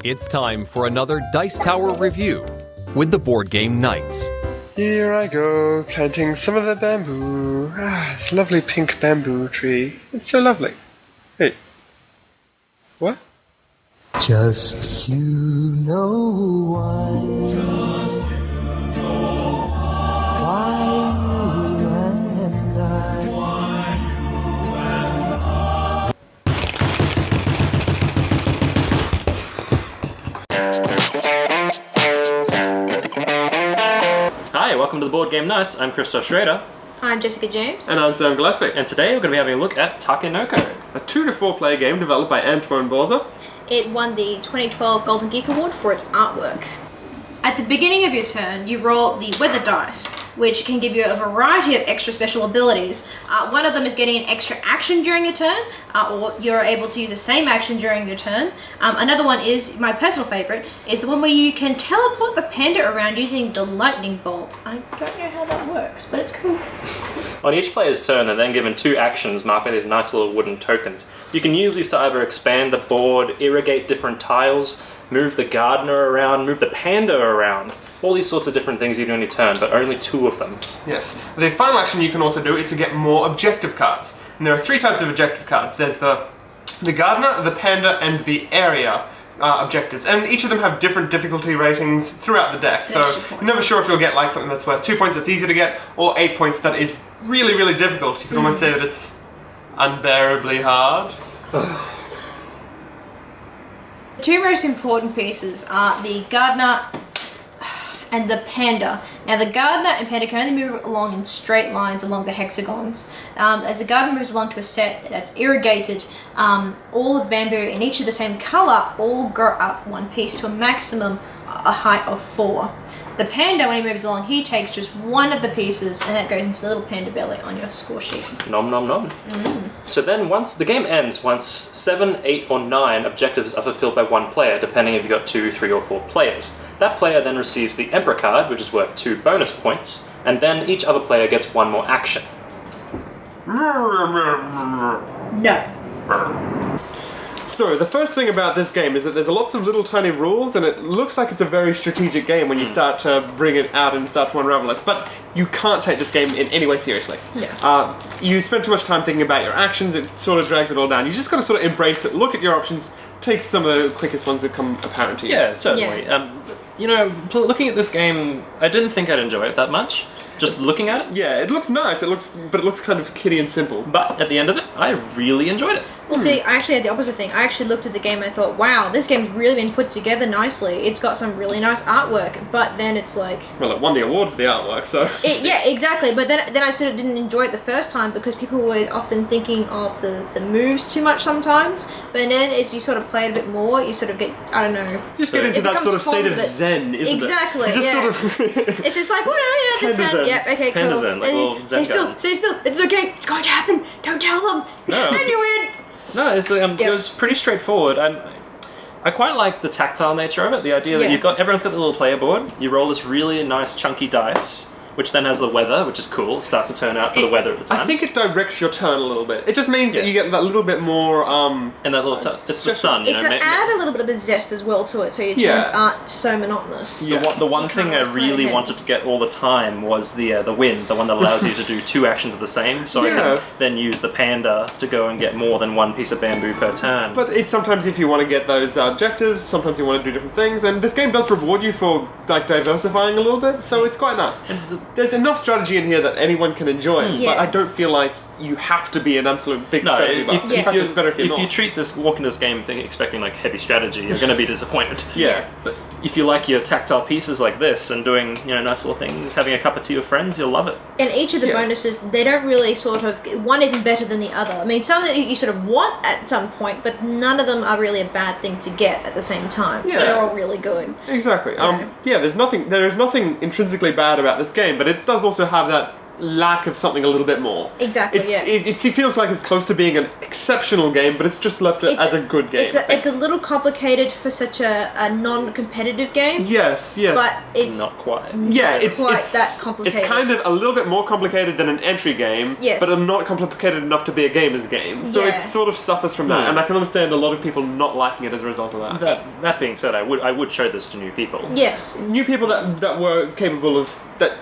It's time for another Dice Tower review with the Board Game Knights. Here I go, planting some of the bamboo. This lovely pink bamboo tree. It's so lovely. Hey. What? Just you know why. Why you and I. Hi, welcome to the Board Game Knights. I'm Christoph Schrader. I'm Jessica James. And I'm Sam Gillespie. And today we're going to be having a look at Takenoko. A 2 to 4 player game developed by Antoine Borza. It won the 2012 Golden Geek Award for its artwork. At the beginning of your turn, you roll the weather dice, which can give you a variety of extra special abilities. One of them is getting an extra action during your turn, or you're able to use the same action during your turn. Another one is, my personal favourite, is the one where you can teleport the panda around using the lightning bolt. I don't know how that works, but it's cool. On each player's turn, they're then given 2 actions marked by these nice little wooden tokens. You can use these to either expand the board, irrigate different tiles, move the gardener around, move the panda around. All these sorts of different things you do on your turn, but only 2 of them. Yes. The final action you can also do is to get more objective cards. And there are 3 types of objective cards. There's the gardener, the panda, and the area objectives. And each of them have different difficulty ratings throughout the deck. So you're never sure if you'll get like something that's worth 2 points that's easy to get, or 8 points that is really, really difficult. You could almost say that it's unbearably hard. The 2 most important pieces are the gardener and the panda. Now the gardener and panda can only move along in straight lines along the hexagons. As the gardener moves along to a set that's irrigated, all of bamboo in each of the same colour all grow up 1 piece to a maximum a height of 4. The panda, when he moves along, he takes just 1 of the pieces, and that goes into the little panda belly on your score sheet. Nom nom nom. So then once the game ends, once 7, 8 or 9 objectives are fulfilled by 1 player, depending if you've got 2, 3 or 4 players. That player then receives the Emperor card, which is worth 2 bonus points, and then each other player gets 1 more action. No. So, the first thing about this game is that there's lots of little tiny rules, and it looks like it's a very strategic game when you start to bring it out and start to unravel it. But you can't take this game in any way seriously. Yeah. You spend too much time thinking about your actions, it sort of drags it all down. You just got to sort of embrace it, look at your options, take some of the quickest ones that come apparent to you. Yeah, certainly. Yeah. Looking at this game, I didn't think I'd enjoy it that much. Just looking at it. Yeah, it looks nice, but it looks kind of kiddie and simple. But at the end of it, I really enjoyed it. Well, see, I actually had the opposite thing. I actually looked at the game and I thought, wow, this game's really been put together nicely. It's got some really nice artwork, but then it's like... Well, it won the award for the artwork, so... Yeah, exactly, but then I sort of didn't enjoy it the first time because people were often thinking of the moves too much sometimes, but then as you sort of play it a bit more, you sort of get, I don't know... You just get into that sort of state of zen, isn't exactly, it? Exactly, yeah. Sort of it's just like, well, yeah, this time, yeah, okay, cool. Panda zen, like little zen stay garden. still, it's okay, it's going to happen, don't tell them, No. then you win! No, it was pretty straightforward. I quite like the tactile nature of it. The idea that everyone's got the little player board. You roll this really nice chunky dice, which then has the weather, which is cool. It starts to turn out for the weather at the time. I think it directs your turn a little bit. It just means that you get that little bit more... and that little it's the sun. It's to add a little bit of zest as well to it, so your turns aren't so monotonous. The one thing I really wanted to get all the time was the wind, the one that allows you to do 2 actions of the same, so I can then use the panda to go and get more than 1 piece of bamboo per turn. But it's sometimes if you want to get those objectives, sometimes you want to do different things, and this game does reward you for like diversifying a little bit, so it's quite nice. There's enough strategy in here that anyone can enjoy, but I don't feel like you have to be an absolute big strategy buff. In fact, it's better if you're not. If you treat this, walk into this game expecting like heavy strategy, you're going to be disappointed. Yeah. But if you like your tactile pieces like this and doing nice little things, having a cup of tea with friends, you'll love it. And each of the bonuses, they don't really sort of, one isn't better than the other. I mean, some that you sort of want at some point, but none of them are really a bad thing to get at the same time. Yeah. They're all really good. Exactly. There is nothing intrinsically bad about this game, but it does also have that lack of something a little bit more. Exactly, It feels like it's close to being an exceptional game, but it's just left as a good game. It's a little complicated for such a non-competitive game. Yes. But it's Not quite. Yeah, it's that complicated. It's kind of a little bit more complicated than an entry game, Yes. but not complicated enough to be a gamer's game. So Yeah. it sort of suffers from that, and I can understand a lot of people not liking it as a result of that. That being said, I would show this to new people. Yes, New people that were capable of that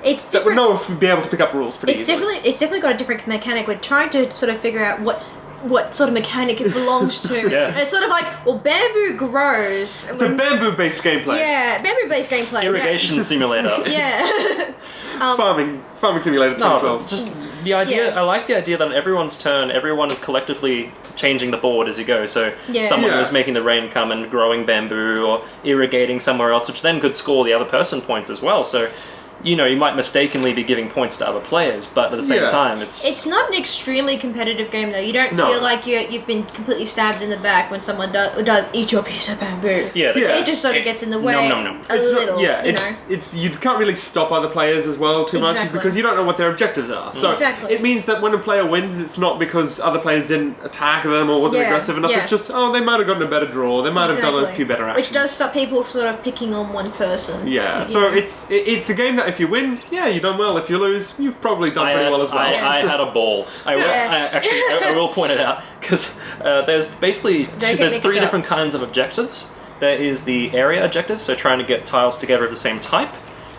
it's that would different. be able to pick up rules pretty It's easily. definitely got a different mechanic. We're trying to sort of figure out what sort of mechanic it belongs to. Yeah. And it's sort of like, well, bamboo grows. It's a bamboo-based gameplay. Yeah, bamboo-based gameplay. Irrigation simulator. Yeah. Farming simulator 2012. No, just the idea. Yeah. I like the idea that on everyone's turn, everyone is collectively changing the board as you go. So Yeah. someone Yeah. was making the rain come and growing bamboo or irrigating somewhere else, which then could score the other person points as well. So, you know, you might mistakenly be giving points to other players, but at the same Yeah. time, it's It's not an extremely competitive game, though. You don't No. feel like you've been completely stabbed in the back when someone does eat your piece of bamboo. yeah. Yeah. It just sort of gets in the way No. a It's little, you know. it's you can't really stop other players as well too much Exactly. because you don't know what their objectives are. So Exactly. it means that when a player wins, it's not because other players didn't attack them or wasn't Yeah, aggressive enough. yeah. It's just they might have gotten a better draw. They might have done a few better actions. Which does stop people sort of picking on one person. Yeah. So it's a game that if you win, you've done well. If you lose, you've probably done pretty well as well. I had a ball. I will point it out because there's basically get there's mixed three up. different kinds of objectives. There is the area objective, so trying to get tiles together of the same type.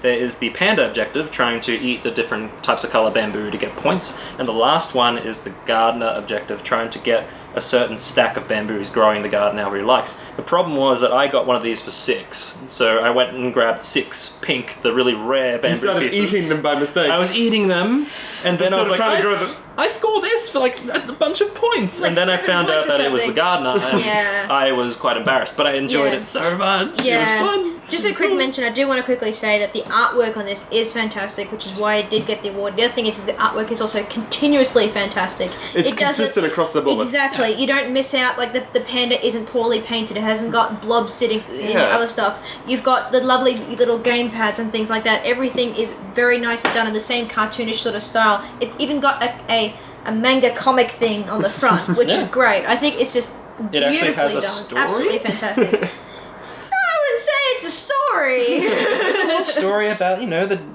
There is the panda objective, trying to eat the different types of color bamboo to get points. And the last one is the gardener objective, trying to get a certain stack of bamboos growing the garden however he likes. The problem was that I got one of these for 6. So I went and grabbed 6 pink, the really rare bamboo You started pieces. eating them by mistake. I was eating them, and then I was Instead of like, trying to grow I them. I scored this for like a bunch of points, Like and then I 7 found out points or that it was the something. gardener, and Yeah. I was quite embarrassed, but I enjoyed Yeah. it so much. Yeah. It was fun. Just a quick mention, I do want to quickly say that the artwork on this is fantastic, which is why it did get the award. The other thing is the artwork is also continuously fantastic. It's It doesn't- consistent across the board. Exactly. You don't miss out, like the panda isn't poorly painted, it hasn't got blobs sitting in Yeah. other stuff. You've got the lovely little game pads and things like that. Everything is very nicely done in the same cartoonish sort of style. It's even got a manga comic thing on the front, which is Yeah. great. I think it's just It actually beautifully has a done. story? Absolutely fantastic. I wouldn't say it's a story. It's a little story about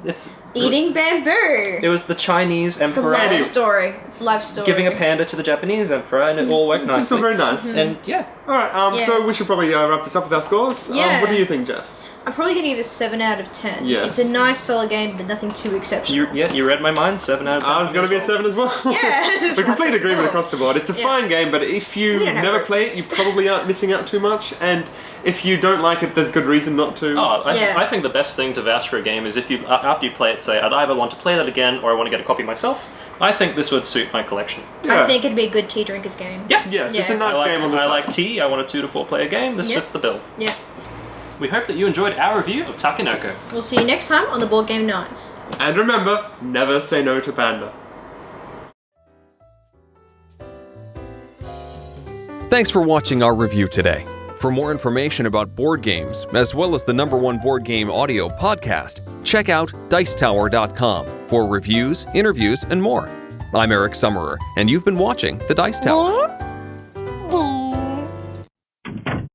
it's Eating bamboo. It was the Chinese It's a emperor life story. It's a life story. giving a panda to the Japanese emperor, and it all worked It's still nicely. very nice. And yeah, Alright, Yeah. so we should probably wrap this up with our scores. Yeah. What do you think, Jess? I'm probably going to give it a 7 out of 10. Yes. It's a nice, solid game, but nothing too exceptional. you read my mind. 7 out of 10. I was going to be a 7 as well. Yeah. The complete agreement Cool. across the board. It's a Yeah. fine game, but if you We don't have never to- play it, you probably aren't missing out too much. And if you don't like it, there's good reason not to. Oh, Yeah. I think the best thing to vouch for a game is if you, after you play it, say, I'd either want to play that again or I want to get a copy myself. I think this would suit my collection. Yeah. I think it'd be a good tea drinkers game. Yeah. Yes, it's a Yeah. nice game on the I side. like tea. I want a 2 to 4 player game. This Yep. fits the bill. Yeah. We hope that you enjoyed our review of Takenoko. We'll see you next time on the Board Game Nights. And remember, never say no to Panda. Thanks for watching our review today. For more information about board games, as well as the #1 board game audio podcast, check out Dicetower.com for reviews, interviews, and more. I'm Eric Summerer, and you've been watching The Dice Tower.